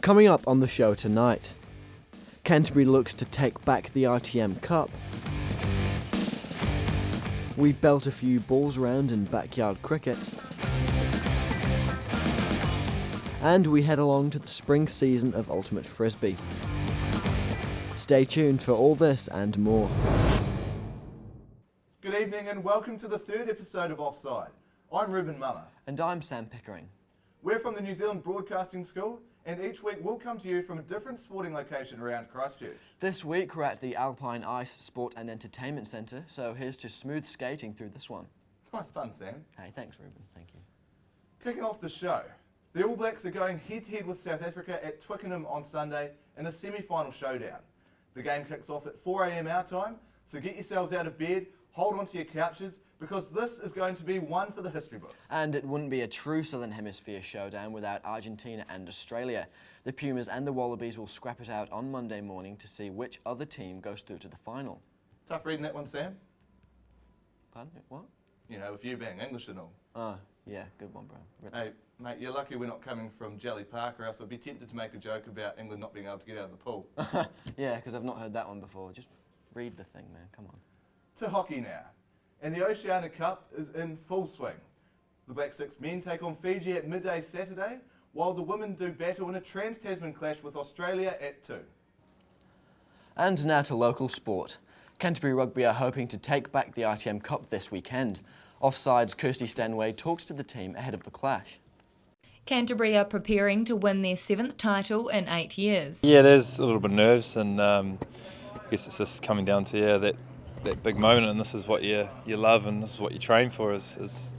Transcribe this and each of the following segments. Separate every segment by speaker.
Speaker 1: Coming up on the show tonight, Canterbury looks to take back the ITM Cup. We belt a few balls around in backyard cricket. And we head along to the spring season of Ultimate Frisbee. Stay tuned for all this and more.
Speaker 2: Good evening and welcome to the third episode of Offside. I'm Ruben Muller.
Speaker 1: And I'm Sam Pickering.
Speaker 2: We're from the New Zealand Broadcasting School, and each week we'll come to you from a different sporting location around Christchurch.
Speaker 1: This week we're at the Alpine Ice Sport and Entertainment Centre, so here's to smooth skating through this one.
Speaker 2: Nice fun, Sam.
Speaker 1: Hey, thanks Ruben, thank you.
Speaker 2: Kicking off the show, the All Blacks are going head-to-head with South Africa at Twickenham on Sunday in a semi-final showdown. The game kicks off at 4 a.m. our time, so get yourselves out of bed, hold on to your couches, because this is going to be one for the history books.
Speaker 1: And it wouldn't be a true Southern Hemisphere showdown without Argentina and Australia. The Pumas and the Wallabies will scrap it out on Monday morning to see which other team goes through to the final.
Speaker 2: Tough reading that one, Sam?
Speaker 1: Pardon me, what?
Speaker 2: You know, with you being English and all.
Speaker 1: Oh, yeah, good one, bro. Really.
Speaker 2: Hey, mate, you're lucky we're not coming from Jelly Park, or else I'd be tempted to make a joke about England not being able to get out of the pool.
Speaker 1: Yeah, because I've not heard that one before. Just read the thing, man, come on.
Speaker 2: To hockey now. And the Oceania Cup is in full swing. The Black Six men take on Fiji at midday Saturday, while the women do battle in a trans-Tasman clash with Australia at 2.
Speaker 1: And now to local sport. Canterbury Rugby are hoping to take back the ITM Cup this weekend. Offside's Kirsty Stanway talks to the team ahead of the clash.
Speaker 3: Canterbury are preparing to win their 7th title in 8 years.
Speaker 4: Yeah, there's a little bit of nerves, and I guess it's just coming down to that big moment, and this is what you love and this is what you train for is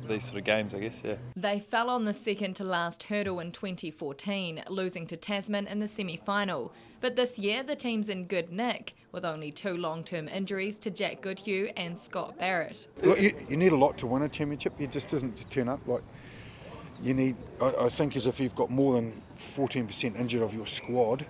Speaker 4: these sort of games, I guess, yeah.
Speaker 3: They fell on the second to last hurdle in 2014, losing to Tasman in the semi-final. But this year the team's in good nick, with only 2 long-term injuries to Jack Goodhue and Scott Barrett.
Speaker 5: Look, you need a lot to win a championship. It just isn't to turn up. Like you need, I think, as if you've got more than 14% injured of your squad,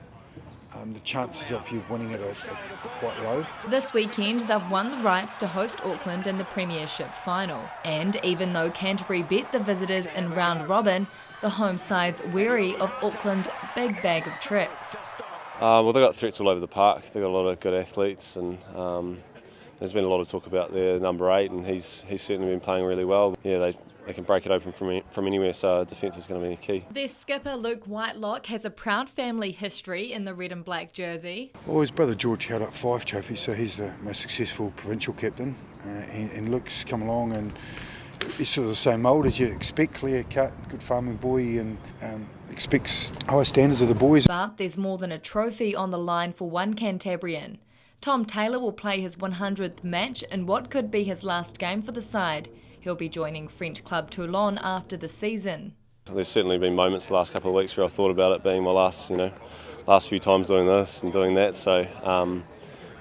Speaker 5: the chances of you winning it are quite low.
Speaker 3: This weekend they've won the rights to host Auckland in the Premiership final. And even though Canterbury beat the visitors in round robin, the home side's wary of Auckland's big bag of tricks.
Speaker 6: Well, they've got threats all over the park. They've got a lot of good athletes, and there's been a lot of talk about their number 8, and he's certainly been playing really well. Yeah, they can break it open from anywhere, so defence is going to be key.
Speaker 3: Their skipper Luke Whitelock has a proud family history in the red and black jersey.
Speaker 5: Well, his brother George held up 5 trophies, so he's the most successful provincial captain. And Luke's come along and he's sort of the same mould as you expect, clear cut, good farming boy, and expects high standards of the boys.
Speaker 3: But there's more than a trophy on the line for one Cantabrian. Tom Taylor will play his 100th match in what could be his last game for the side. He'll be joining French club Toulon after the season.
Speaker 6: There's certainly been moments the last couple of weeks where I've thought about it being my last few times doing this and doing that. So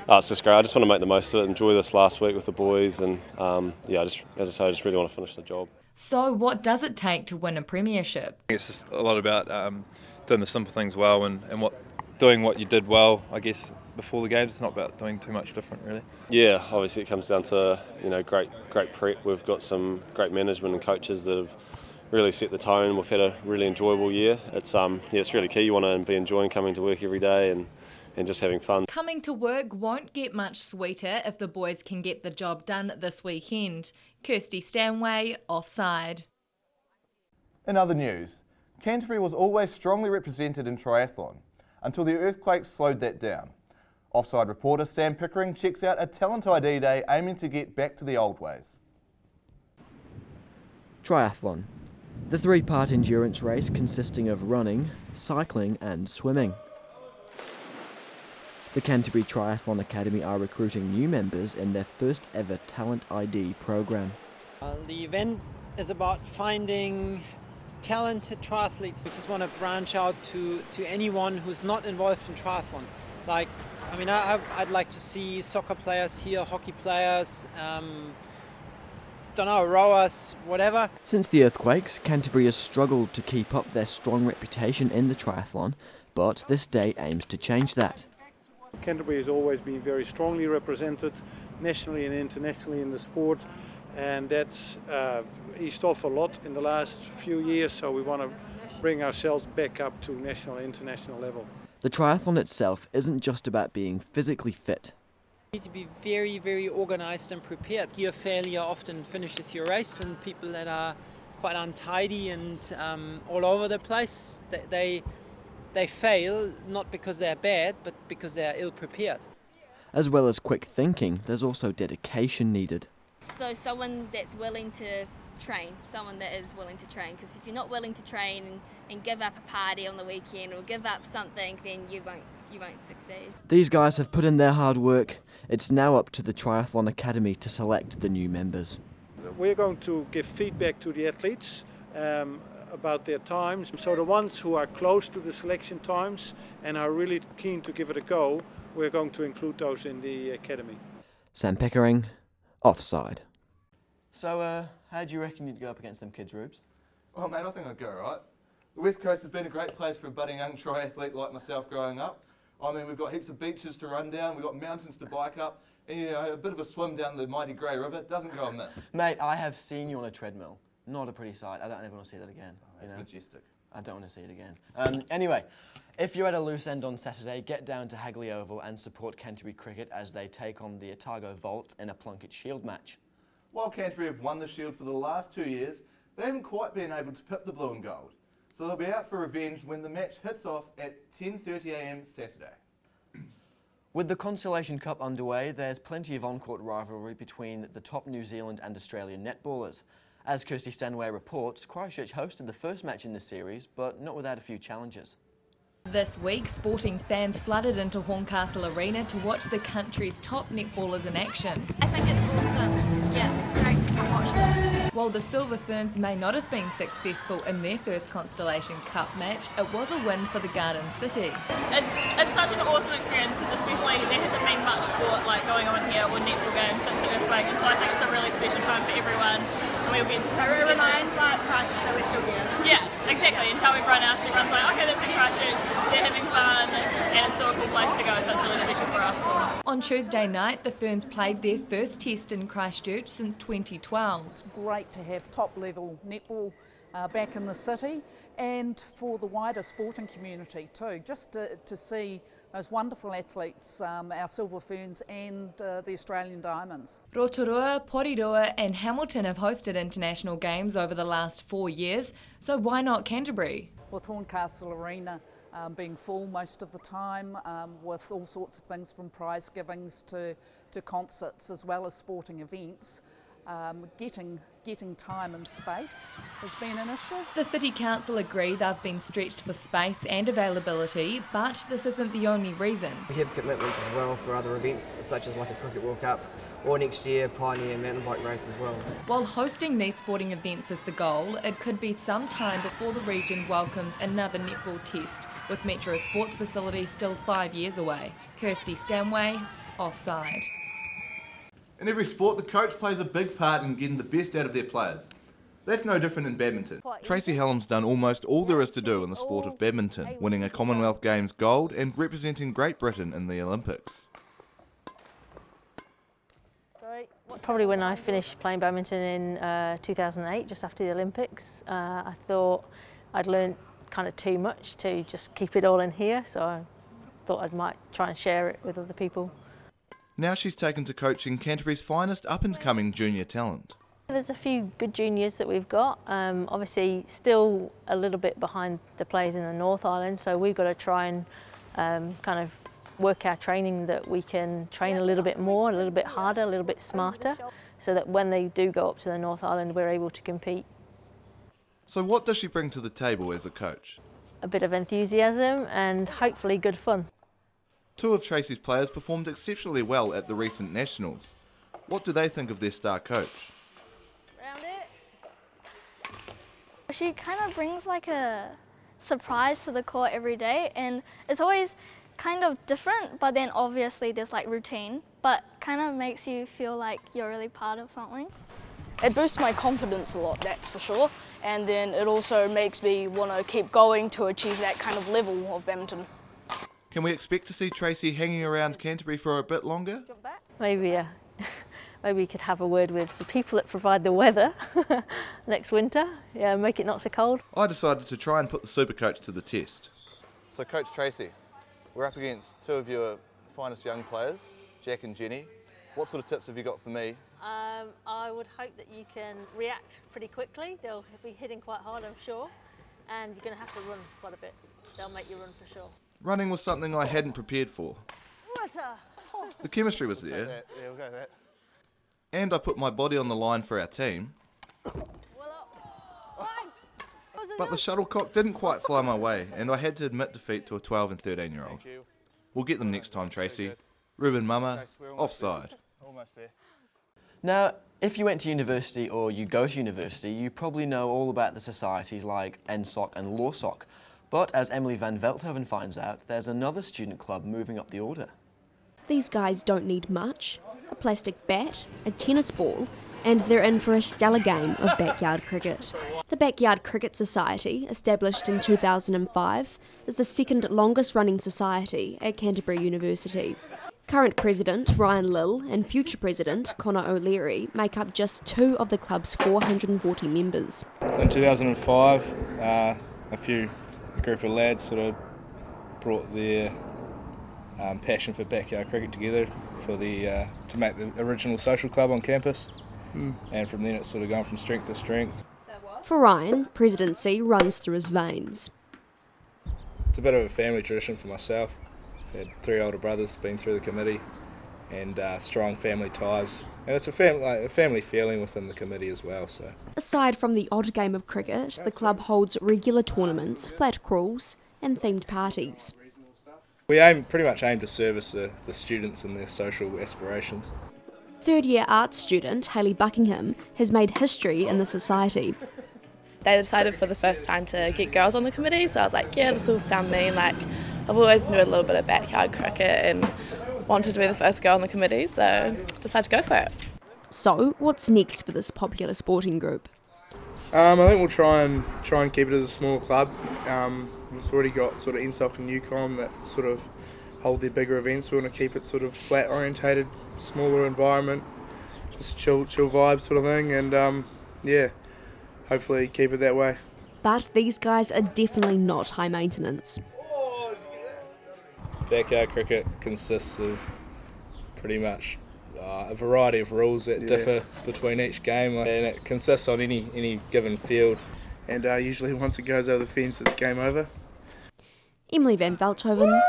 Speaker 6: it's just great. I just want to make the most of it, enjoy this last week with the boys, and as I say, I just really want to finish the job.
Speaker 3: So what does it take to win a premiership?
Speaker 4: It's just a lot about doing the simple things well and doing what you did well, I guess, before the games. It's not about doing too much different, really. Yeah,
Speaker 6: obviously it comes down to great prep. We've got some great management and coaches that have really set the tone. We've had a really enjoyable year. It's really key. You want to be enjoying coming to work every day and just having fun.
Speaker 3: Coming to work won't get much sweeter if the boys can get the job done this weekend. Kirsty Stanway, Offside.
Speaker 2: In other news, Canterbury was always strongly represented in triathlon, until the earthquake slowed that down. Offside reporter Sam Pickering checks out a Talent ID Day aiming to get back to the old ways.
Speaker 1: Triathlon. The 3-part endurance race consisting of running, cycling and swimming. The Canterbury Triathlon Academy are recruiting new members in their first ever Talent ID program.
Speaker 7: The event is about finding talented triathletes. We just want to branch out to anyone who's not involved in triathlon. I'd like to see soccer players here, hockey players, rowers, whatever.
Speaker 1: Since the earthquakes, Canterbury has struggled to keep up their strong reputation in the triathlon, but this day aims to change that.
Speaker 8: Canterbury has always been very strongly represented nationally and internationally in the sport, and that's eased off a lot in the last few years, so we want to bring ourselves back up to national and international level.
Speaker 1: The triathlon itself isn't just about being physically fit.
Speaker 7: You need to be very, very organised and prepared. Gear failure often finishes your race, and people that are quite untidy and all over the place, they fail not because they're bad, but because they're ill prepared.
Speaker 1: As well as quick thinking, there's also dedication needed.
Speaker 9: So someone that's willing to train, because if you're not willing to train and give up a party on the weekend or give up something, then you won't succeed.
Speaker 1: These guys have put in their hard work. It's now up to the Triathlon Academy to select the new members.
Speaker 8: We're going to give feedback to the athletes about their times. So the ones who are close to the selection times and are really keen to give it a go, we're going to include those in the academy.
Speaker 1: Sam Pickering, Offside. So, how do you reckon you'd go up against them kids, Rubes?
Speaker 2: Well, mate, I think I'd go all right. The West Coast has been a great place for a budding young triathlete like myself growing up. I mean, we've got heaps of beaches to run down, we've got mountains to bike up, and a bit of a swim down the mighty Grey River doesn't go amiss.
Speaker 1: Mate, I have seen you on a treadmill. Not a pretty sight. I don't ever want to see that again.
Speaker 2: That's majestic.
Speaker 1: I don't want to see it again. Anyway, if you're at a loose end on Saturday, get down to Hagley Oval and support Canterbury Cricket as they take on the Otago Volts in a Plunket Shield match.
Speaker 2: While Canterbury have won the Shield for the last 2 years, they haven't quite been able to pip the blue and gold. So they'll be out for revenge when the match hits off at 10:30 a.m. Saturday.
Speaker 1: With the Constellation Cup underway, there's plenty of on-court rivalry between the top New Zealand and Australian netballers. As Kirsty Stanway reports, Christchurch hosted the first match in the series, but not without a few challenges.
Speaker 3: This week, sporting fans flooded into Horncastle Arena to watch the country's top netballers in action.
Speaker 9: I think it's awesome. Yeah, it's great to come watch them.
Speaker 3: While the Silver Ferns may not have been successful in their first Constellation Cup match, it was a win for the Garden City.
Speaker 10: It's such an awesome experience because especially there hasn't been much sport like going on here or netball games since the earthquake, and so I think it's a really special time for everyone. And we'll be
Speaker 11: it reminds like Christchurch that we're still here.
Speaker 10: Yeah, exactly. Until everyone else, everyone's like, okay, that's in Christchurch, they're having fun, and it's still a cool place to go, so it's really special for us.
Speaker 3: On Tuesday night, the Ferns played their first test in Christchurch since 2012.
Speaker 11: It's great to have top-level netball back in the city and for the wider sporting community too, just to see those wonderful athletes, our Silver Ferns and the Australian Diamonds.
Speaker 3: Rotorua, Porirua and Hamilton have hosted international games over the last 4 years, so why not Canterbury?
Speaker 11: With Horncastle Arena being full most of the time, with all sorts of things from prize givings to concerts as well as sporting events, getting time and space has been an issue.
Speaker 3: The City Council agree they've been stretched for space and availability, but this isn't the only reason.
Speaker 12: We have commitments as well for other events, such as like a Cricket World Cup, or next year Pioneer mountain bike race as well.
Speaker 3: While hosting these sporting events is the goal, it could be some time before the region welcomes another netball test, with Metro Sports Facility still 5 years away. Kirsty Stanway, Offside.
Speaker 2: In every sport, the coach plays a big part in getting the best out of their players. That's no different in badminton.
Speaker 13: Tracy Hallam's done almost all there is to do in the sport of badminton, winning a Commonwealth Games gold and representing Great Britain in the Olympics.
Speaker 14: Probably when I finished playing badminton in 2008, just after the Olympics, I thought I'd learned kind of too much to just keep it all in here, so I thought I might try and share it with other people.
Speaker 13: Now she's taken to coaching Canterbury's finest up-and-coming junior talent.
Speaker 14: There's a few good juniors that we've got, obviously still a little bit behind the players in the North Island, so we've got to try and kind of work our training that we can train a little bit more, a little bit harder, a little bit smarter, so that when they do go up to the North Island we're able to compete.
Speaker 13: So what does she bring to the table as a coach?
Speaker 14: A bit of enthusiasm and hopefully good fun.
Speaker 13: Two of Tracy's players performed exceptionally well at the recent Nationals. What do they think of their star coach?
Speaker 9: She kind of brings like a surprise to the court every day, and it's always kind of different, but then obviously there's like routine, but kind of makes you feel like you're really part of something.
Speaker 15: It boosts my confidence a lot, that's for sure, and then it also makes me want to keep going to achieve that kind of level of badminton. Can
Speaker 13: we expect to see Tracy hanging around Canterbury for a bit longer?
Speaker 14: Maybe, yeah. Maybe you could have a word with the people that provide the weather next winter. Yeah, make it not so cold.
Speaker 13: I decided to try and put the Supercoach to the test. So Coach Tracy, we're up against two of your finest young players, Jack and Jenny. What sort of tips have you got for me?
Speaker 14: I would hope that you can react pretty quickly. They'll be hitting quite hard, I'm sure, and you're going to have to run quite a bit. They'll make you run for sure.
Speaker 13: Running was something I hadn't prepared for. The chemistry was there.
Speaker 2: Yeah, we'll go with that.
Speaker 13: And I put my body on the line for our team. But the shuttlecock didn't quite fly my way, and I had to admit defeat to a 12 and 13-year-old. We'll get them next time, Tracy. Ruben Mama, Offside.
Speaker 2: Almost there.
Speaker 1: Now, if you went to university or you go to university, you probably know all about the societies like NSOC and LawSoc. But as Emily van Veldhoven finds out, there's another student club moving up the order.
Speaker 16: These guys don't need much. A plastic bat, a tennis ball, and they're in for a stellar game of backyard cricket. The Backyard Cricket Society, established in 2005, is the second longest running society at Canterbury University. Current president Ryan Lill and future president Connor O'Leary make up just 2 of the club's 440 members.
Speaker 17: In 2005, a group of lads sort of brought their passion for backyard cricket together to make the original social club on campus, and from then it's sort of gone from strength to strength.
Speaker 16: For Ryan, presidency runs through his veins.
Speaker 17: It's a bit of a family tradition for myself. I've had 3 older brothers, been through the committee, and strong family ties. And it's a family feeling within the committee as well. So,
Speaker 16: aside from the odd game of cricket, the club holds regular tournaments, flat crawls, and themed parties.
Speaker 17: We pretty much aim to service the students and their social aspirations.
Speaker 16: Third-year arts student Hayley Buckingham has made history in the society.
Speaker 18: They decided for the first time to get girls on the committee, so I was like, yeah, this will sound me. Like, I've always knew a little bit of backyard cricket and wanted to be the first girl on the committee, so decided to go for it.
Speaker 16: So, what's next for this popular sporting group?
Speaker 17: I think we'll try and keep it as a small club. We've already got sort of NSOC and UCOM that sort of hold their bigger events. We want to keep it sort of flat orientated, smaller environment, just chill vibe sort of thing, and hopefully keep it that way.
Speaker 16: But these guys are definitely not high maintenance.
Speaker 17: Backyard cricket consists of pretty much a variety of rules that differ between each game, and it consists on any given field. And usually once it goes over the fence, it's game over.
Speaker 16: Emily van Veldhoven,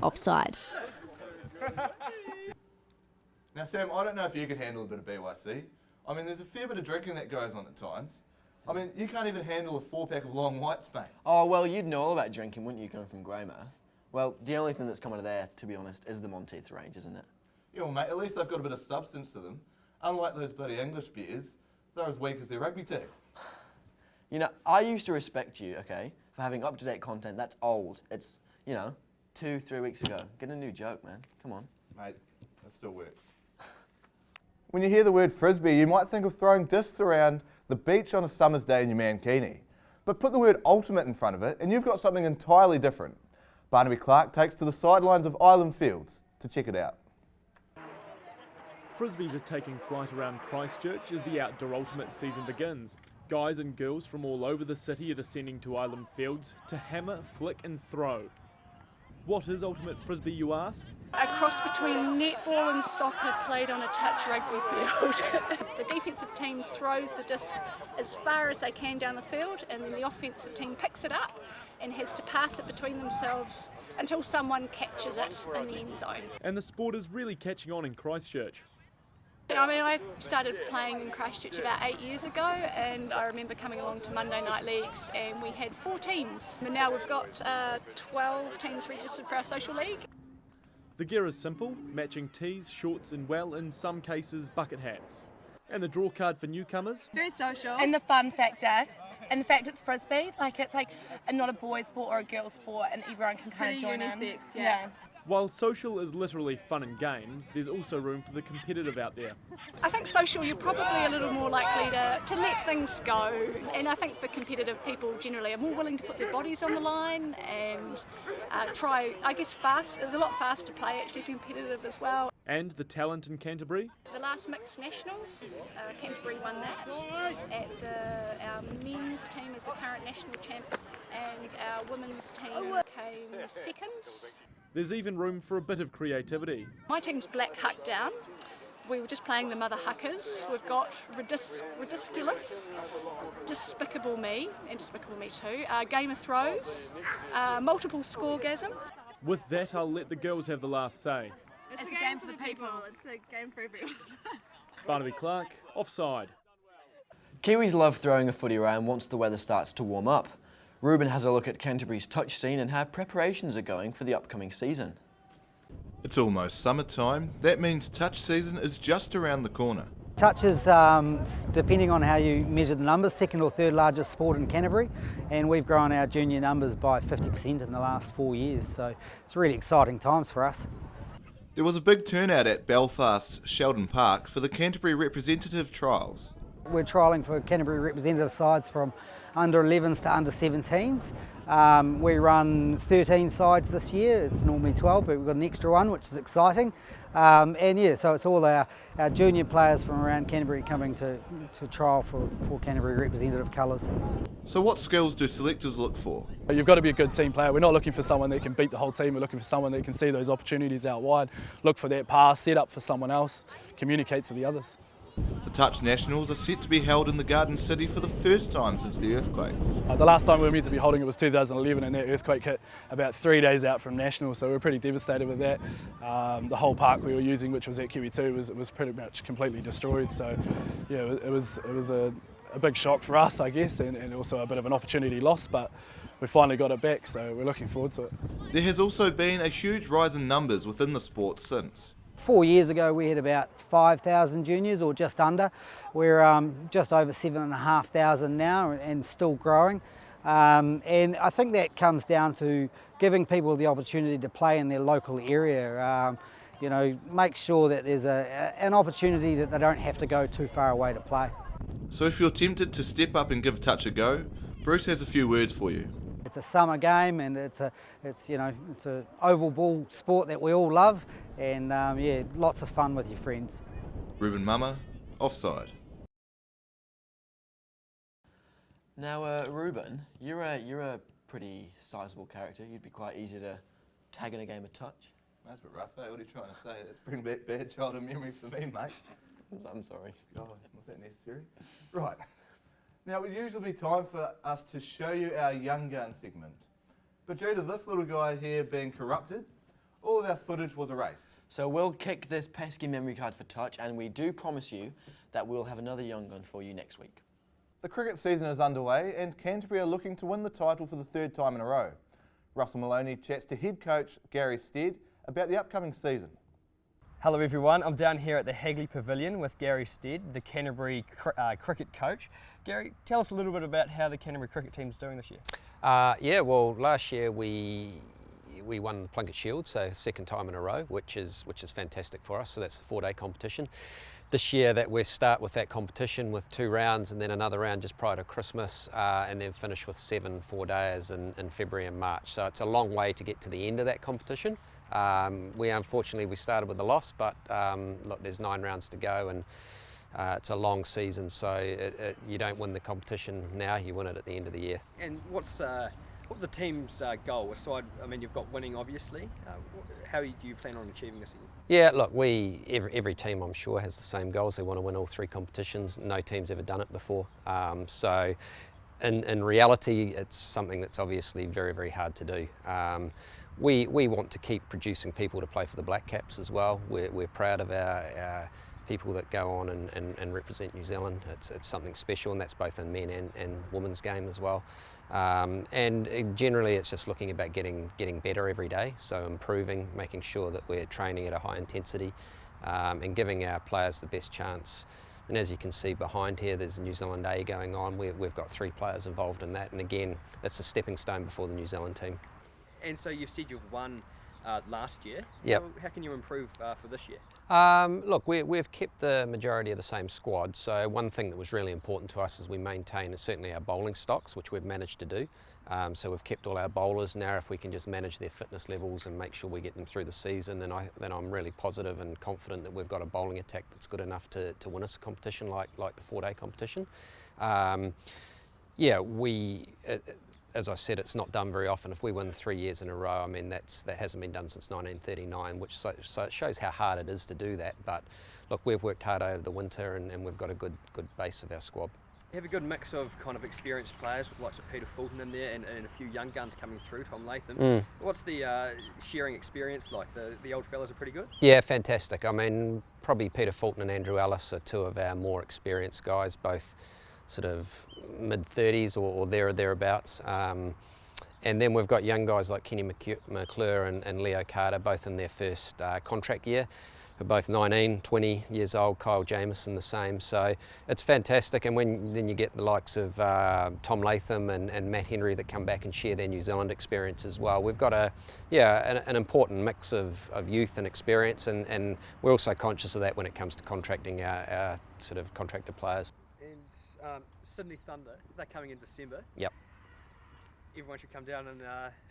Speaker 16: Offside.
Speaker 2: Now Sam, I don't know if you can handle a bit of BYC. I mean, there's a fair bit of drinking that goes on at times. I mean, you can't even handle a 4-pack of long whites, mate.
Speaker 1: Oh, well, you'd know all about drinking, wouldn't you, coming from Greymouth? Well, the only thing that's come out of there, to be honest, is the Monteith range, isn't it?
Speaker 2: Yeah, well, mate, at least they've got a bit of substance to them. Unlike those bloody English beers, they're as weak as their rugby team.
Speaker 1: You know, I used to respect you, okay, for having up-to-date content. That's old. It's, 2-3 weeks ago. Get a new joke, man. Come on.
Speaker 2: Mate, that still works. When you hear the word frisbee, you might think of throwing discs around the beach on a summer's day in your mankini. But put the word ultimate in front of it, and you've got something entirely different. Barnaby Clark takes to the sidelines of Island Fields to check it out.
Speaker 19: Frisbees are taking flight around Christchurch as the outdoor ultimate season begins. Guys and girls from all over the city are descending to Island Fields to hammer, flick and throw. What is ultimate frisbee, you ask?
Speaker 20: A cross between netball and soccer played on a touch rugby field. The defensive team throws the disc as far as they can down the field, and then the offensive team picks it up and has to pass it between themselves until someone catches it in the end zone.
Speaker 19: And the sport is really catching on in Christchurch.
Speaker 20: I mean, I started playing in Christchurch about 8 years ago, and I remember coming along to Monday night leagues, and we had 4 teams. And now we've got 12 teams registered for our social league.
Speaker 19: The gear is simple, matching tees, shorts and, well, in some cases, bucket hats. And the draw card for newcomers?
Speaker 21: Very social. And the fun factor, and the fact it's frisbee, it's not a boys' sport or a girls' sport, and everyone can kind of join in.
Speaker 20: Unisex, yeah.
Speaker 19: While social is literally fun and games, there's also room for the competitive out there.
Speaker 20: I think social, you're probably a little more likely to let things go, and I think for competitive people generally are more willing to put their bodies on the line and try, I guess, fast. It's a lot faster to play actually for competitive as well.
Speaker 19: And the talent in Canterbury?
Speaker 20: The last mixed nationals, Canterbury won that. Our men's team is the current national champs, and our women's team came second.
Speaker 19: There's even room for a bit of creativity.
Speaker 20: My team's Black Huck Down. We were just playing the Mother Huckers. We've got Ridiculous, Despicable Me, and Despicable Me Too, Game of Throws, Multiple Scoregasm.
Speaker 19: With that, I'll let the girls have the last say.
Speaker 5: It's a game for the people. It's a game for everyone.
Speaker 19: Barnaby Clark, Offside.
Speaker 1: Kiwis love throwing a footy around once the weather starts to warm up. Ruben has a look at Canterbury's touch scene and how preparations are going for the upcoming season.
Speaker 13: It's almost summertime. That means touch season is just around the corner.
Speaker 22: Touch is, depending on how you measure the numbers, second or third largest sport in Canterbury, and we've grown our junior numbers by 50% in the last 4 years, so it's really exciting times for us.
Speaker 13: There was a big turnout at Belfast's Sheldon Park for the Canterbury representative trials.
Speaker 22: We're trialling for Canterbury representative sides from under 11s to under 17s. We run 13 sides this year. It's normally 12, but we've got an extra one, which is exciting. And yeah, so it's all our junior players from around Canterbury coming to trial for Canterbury representative colours.
Speaker 13: So what skills do selectors look for?
Speaker 23: You've got to be a good team player. We're not looking for someone that can beat the whole team. We're looking for someone that can see those opportunities out wide, look for that pass, set up for someone else, communicate to the others.
Speaker 13: The Touch Nationals are set to be held in the Garden City for the first time since the earthquakes.
Speaker 23: The last time we were meant to be holding it was 2011, and that earthquake hit about 3 days out from Nationals, so we were pretty devastated with that. The whole park we were using, which was at QE2, was pretty much completely destroyed. So yeah, it was a big shock for us, I guess, and also a bit of an opportunity lost, but we finally got it back, so we're looking forward to it.
Speaker 13: There has also been a huge rise in numbers within the sport since.
Speaker 22: 4 years ago we had about 5,000 juniors, or just under. We're just over 7,500 now and still growing. And I think that comes down to giving people the opportunity to play in their local area. You know, make sure that there's an opportunity that they don't have to go too far away to play.
Speaker 13: So if you're tempted to step up and give touch a go, Bruce has a few words for you.
Speaker 22: It's a summer game, and it's an oval ball sport that we all love, and yeah, lots of fun with your friends.
Speaker 13: Ruben Mama, Offside.
Speaker 1: Now, Ruben, you're a pretty sizable character. You'd be quite easy to tag in a game of touch.
Speaker 2: That's a bit rough, eh? What are you trying to say? That's bringing back bad childhood memories for me, mate.
Speaker 1: I'm sorry.
Speaker 2: God, was that necessary? Right. Now, it would usually be time for us to show you our Young Gun segment. But due to this little guy here being corrupted, all of our footage was erased.
Speaker 1: So we'll kick this pesky memory card for touch, and we do promise you that we'll have another Young Gun for you next week.
Speaker 2: The cricket season is underway, and Canterbury are looking to win the title for the third time in a row. Russell Maloney chats to head coach Gary Stead about the upcoming season.
Speaker 24: Hello everyone, I'm down here at the Hagley Pavilion with Gary Stead, the Canterbury cricket coach. Gary, tell us a little bit about how the Canterbury cricket team's doing this year.
Speaker 25: Yeah, well, last year we won the Plunket Shield, so second time in a row, which is fantastic for us. So that's the 4-day competition. This year that we start with that competition with 2 rounds and then another round just prior to Christmas, and then finish with 7 4-dayers in February and March. So it's a long way to get to the end of that competition. Unfortunately we started with a loss, but look, there's 9 rounds to go, and it's a long season, so you don't win the competition now, you win it at the end of the year.
Speaker 24: And what's the team's goal? Aside, I mean, you've got winning obviously. How do you plan on achieving this?
Speaker 25: Yeah, look, every team I'm sure has the same goals. They want to win all 3 competitions. No team's ever done it before. So in reality, it's something that's obviously very, very hard to do. We want to keep producing people to play for the Black Caps as well. We're proud of our people that go on and represent New Zealand. It's something special, and that's both in men and women's game as well. And generally it's just looking about getting better every day, so improving, making sure that we're training at a high intensity, and giving our players the best chance. And as you can see behind here, there's New Zealand A going on. We've got 3 players involved in that, and again, that's a stepping stone before the New Zealand team.
Speaker 24: And so you've said you've won last year.
Speaker 25: Yep.
Speaker 24: How can you improve for this year?
Speaker 25: Look, we've kept the majority of the same squad, so one thing that was really important to us as we maintain is certainly our bowling stocks, which we've managed to do. So we've kept all our bowlers. Now if we can just manage their fitness levels and make sure we get them through the season, then I'm really positive and confident that we've got a bowling attack that's good enough to win us a competition like the 4-day competition. As I said, it's not done very often. If we win 3 years in a row, I mean, that hasn't been done since 1939, which so it shows how hard it is to do that. But look, we've worked hard over the winter and we've got a good base of our squad.
Speaker 24: You have a good mix of kind of experienced players with likes of Peter Fulton in there and a few young guns coming through, Tom Latham. What's the sharing experience like? The old fellas are pretty good?
Speaker 25: Yeah, fantastic. I mean, probably Peter Fulton and Andrew Ellis are two of our more experienced guys, both sort of mid-30s or thereabouts. And then we've got young guys like Kenny McClure and Leo Carter, both in their first contract year. We're both 19, 20 years old, Kyle Jamieson the same, so it's fantastic. And then you get the likes of Tom Latham and Matt Henry that come back and share their New Zealand experience as well. We've got an important mix of youth and experience, and we're also conscious of that when it comes to contracting our sort of contracted players.
Speaker 24: And Sydney Thunder, they're coming in December.
Speaker 25: Yep.
Speaker 24: Everyone should come down and...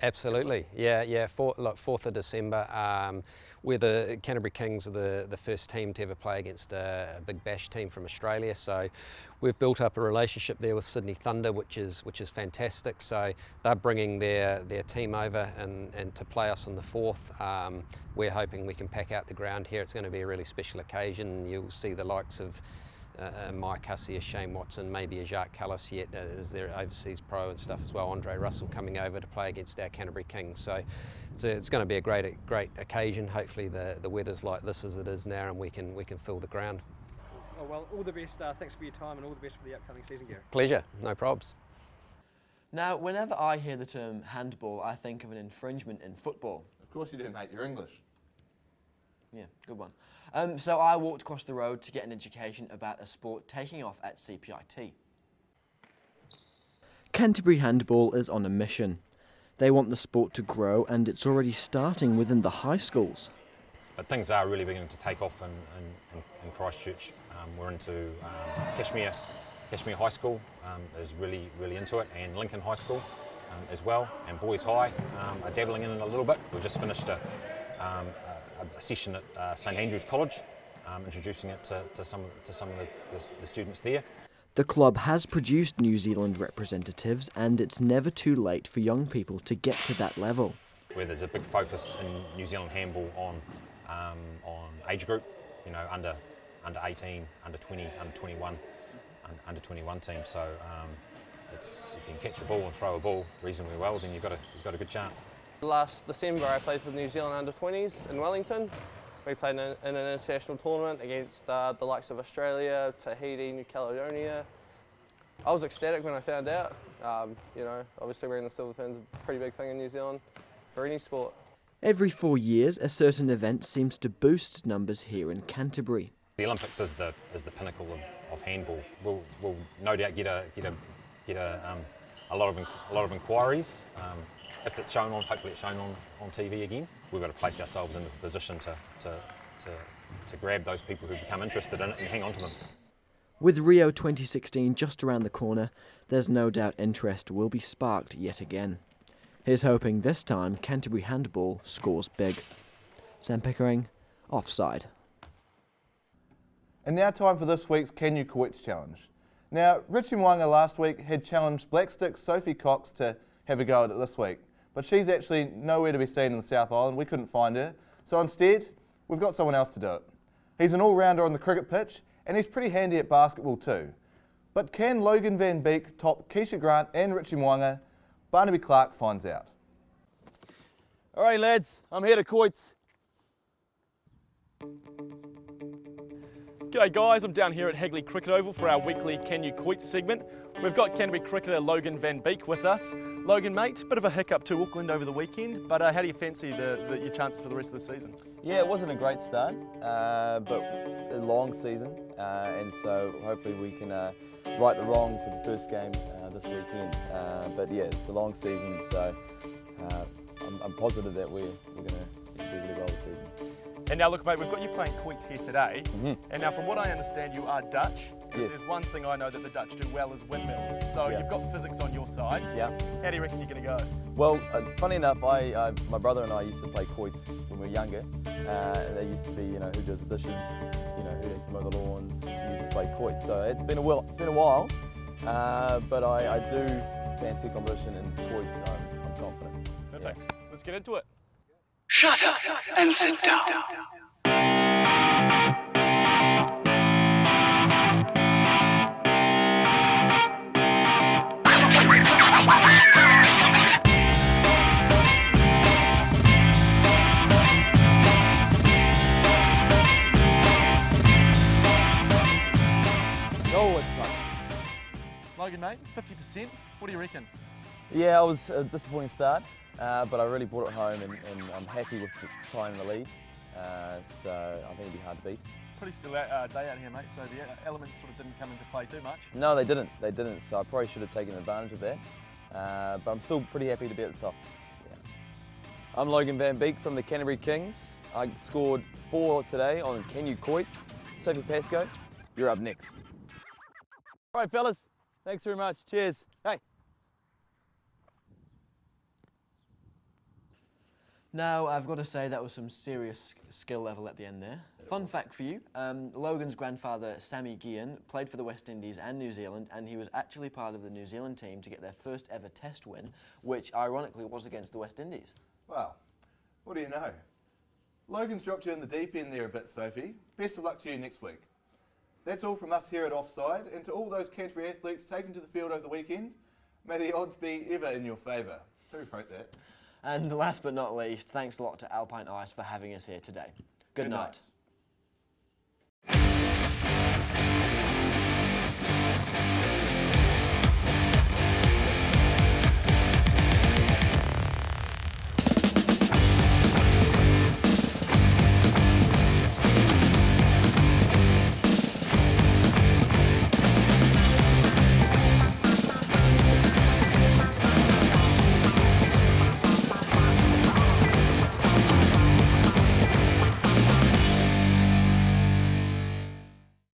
Speaker 25: Absolutely, yeah. 4th of December. We're the Canterbury Kings are the first team to ever play against a Big Bash team from Australia. So we've built up a relationship there with Sydney Thunder, which is fantastic. So they're bringing their team over and to play us on the 4th. We're hoping we can pack out the ground here. It's going to be a really special occasion. You'll see the likes of Mike Hussey, Shane Watson, maybe a Jacques Callis yet as their overseas pro and stuff as well. Andre Russell coming over to play against our Canterbury Kings. So it's going to be a great occasion. Hopefully the weather's like this as it is now and we can fill the ground.
Speaker 24: Oh, well, all the best. Thanks for your time and all the best for the upcoming season, Gary.
Speaker 25: Pleasure, no probs.
Speaker 1: Now, whenever I hear the term handball, I think of an infringement in football.
Speaker 2: Of course you do, mate. You're English.
Speaker 1: Yeah, good one. So I walked across the road to get an education about a sport taking off at CPIT. Canterbury Handball is on a mission. They want the sport to grow, and it's already starting within the high schools.
Speaker 4: But things are really beginning to take off in Christchurch. We're into Cashmere High School is really into it, and Lincoln High School as well, and Boys High are dabbling in it a little bit. We've just finished a session at St Andrews College, introducing it to some of the students there.
Speaker 1: The club has produced New Zealand representatives, and it's never too late for young people to get to that level.
Speaker 4: Where there's a big focus in New Zealand handball on age group, you know, under 18, under 20, under 21, under 21 teams. So if you can catch a ball and throw a ball reasonably well, then you've got a good chance.
Speaker 6: Last December I played for the New Zealand under-20s in Wellington. We played in an international tournament against the likes of Australia, Tahiti, New Caledonia. I was ecstatic when I found out. You know, obviously wearing the silver fin's a pretty big thing in New Zealand for any sport.
Speaker 1: Every 4 years, a certain event seems to boost numbers here in Canterbury.
Speaker 4: The Olympics is the pinnacle of handball. We'll no doubt get a lot of inquiries. If it's shown on, hopefully it's shown on TV again. We've got to place ourselves in the position to grab those people who become interested in it and hang on to them.
Speaker 1: With Rio 2016 just around the corner, there's no doubt interest will be sparked yet again. Here's hoping this time Canterbury Handball scores big. Sam Pickering, Offside.
Speaker 2: And now time for this week's Can You Quits Challenge. Now, Richie Mwanga last week had challenged Blackstick Sophie Cox to have a go at it this week. But she's actually nowhere to be seen in the South Island. We couldn't find her. So instead, we've got someone else to do it. He's an all-rounder on the cricket pitch, and he's pretty handy at basketball too. But can Logan Van Beek top Keisha Grant and Richie Mwanga? Barnaby Clark finds out.
Speaker 7: Alright lads, I'm here to quits.
Speaker 19: G'day guys, I'm down here at Hagley Cricket Oval for our weekly Can You Quit segment. We've got Canterbury cricketer Logan Van Beek with us. Logan mate, bit of a hiccup to Auckland over the weekend, but how do you fancy your chances for the rest of the season?
Speaker 7: Yeah, it wasn't a great start, but a long season, and so hopefully we can right the wrongs of the first game this weekend. But yeah, it's a long season, so I'm positive that we're going to do really well this season.
Speaker 19: And now look mate, we've got you playing quoits here today, and now from what I understand you are Dutch,
Speaker 24: Yes.
Speaker 3: There's one thing I know that the Dutch do well is windmills. So you've got physics on your side.
Speaker 24: Yeah.
Speaker 3: How do you reckon you're going to go?
Speaker 7: Well, funny enough, my brother and I used to play quoits when we were younger. And they used to be, who does the dishes, who needs to mow the lawns. We used to play quoits. So it's been a while, but I do fancy competition in quoits. I'm confident.
Speaker 3: Perfect. Yeah. Let's get into it.
Speaker 8: Shut up and sit down.
Speaker 3: Logan, mate, 50%. What do you reckon?
Speaker 7: Yeah, it was a disappointing start, but I really brought it home, and I'm happy with the time in the lead. So I think it'll be hard to beat.
Speaker 3: Pretty still day out here, mate, so the elements sort of didn't come into play too much.
Speaker 7: No, they didn't, so I probably should have taken advantage of that. But I'm still pretty happy to be at the top. Yeah. I'm Logan Van Beek from the Canterbury Kings. I scored 4 today on Can You Quoits. Sophie Pascoe, you're up next. All right, fellas, thanks very much. Cheers. Hey.
Speaker 1: Now, I've got to say that was some serious skill level at the end there. Fun fact for you, Logan's grandfather, Sammy Guillen, played for the West Indies and New Zealand, and he was actually part of the New Zealand team to get their first ever test win, which ironically was against the West Indies.
Speaker 2: Wow, what do you know? Logan's dropped you in the deep end there a bit, Sophie. Best of luck to you next week. That's all from us here at Offside, and to all those Canterbury athletes taken to the field over the weekend, may the odds be ever in your favour. Who wrote that?
Speaker 1: And last but not least, thanks a lot to Alpine Ice for having us here today. Good night.